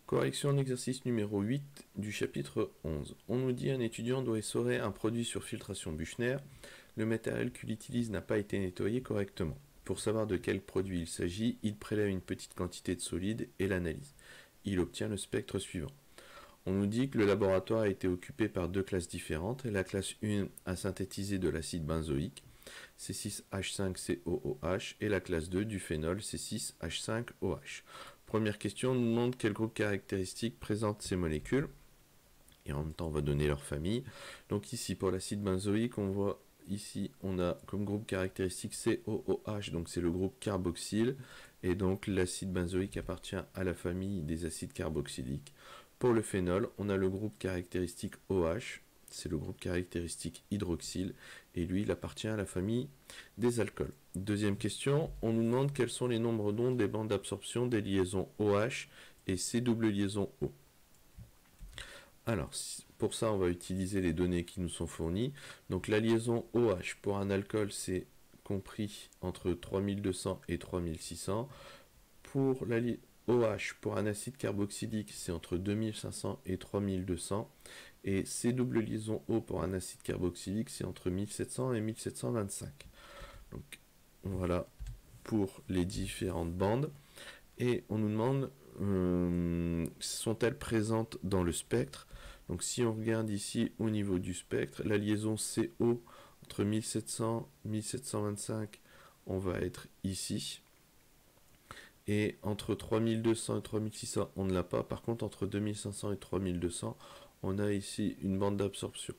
Correction de l'exercice numéro 8 du chapitre 11. On nous dit un étudiant doit essorer un produit sur filtration Büchner. Le matériel qu'il utilise n'a pas été nettoyé correctement. Pour savoir de quel produit il s'agit, il prélève une petite quantité de solide et l'analyse. Il obtient le spectre suivant. On nous dit que le laboratoire a été occupé par deux classes différentes. La classe 1 a synthétisé de l'acide benzoïque, C6H5COOH, et la classe 2 du phénol, C6H5OH. Première question, on nous demande quel groupe caractéristique présente ces molécules. Et en même temps, on va donner leur famille. Donc ici, pour l'acide benzoïque, on voit ici, on a comme groupe caractéristique COOH, donc c'est le groupe carboxyle. Et donc l'acide benzoïque appartient à la famille des acides carboxyliques. Pour le phénol, on a le groupe caractéristique OH, c'est le groupe caractéristique hydroxyle, et lui, il appartient à la famille des alcools. Deuxième question, on nous demande quels sont les nombres d'ondes des bandes d'absorption des liaisons OH et C double liaison O. Alors, pour ça, on va utiliser les données qui nous sont fournies. Donc, la liaison OH pour un alcool, c'est compris entre 3200 et 3600. Pour la OH pour un acide carboxylique, c'est entre 2500 et 3200. Et C double liaison O pour un acide carboxylique, c'est entre 1700 et 1725. Donc, voilà pour les différentes bandes. Et on nous demande, sont-elles présentes dans le spectre? Donc si on regarde ici au niveau du spectre, la liaison CO entre 1700 et 1725, on va être ici. Et entre 3200 et 3600, on ne l'a pas. Par contre, entre 2500 et 3200, on a ici une bande d'absorption.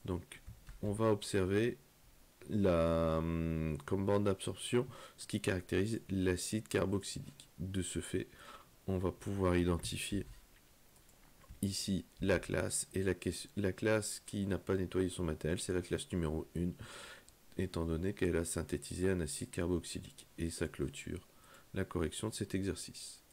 Donc, on va observer comme bande d'absorption ce qui caractérise l'acide carboxylique. De ce fait, on va pouvoir identifier ici la classe, et la classe qui n'a pas nettoyé son matériel, c'est la classe numéro 1, étant donné qu'elle a synthétisé un acide carboxylique. Et ça clôture la correction de cet exercice.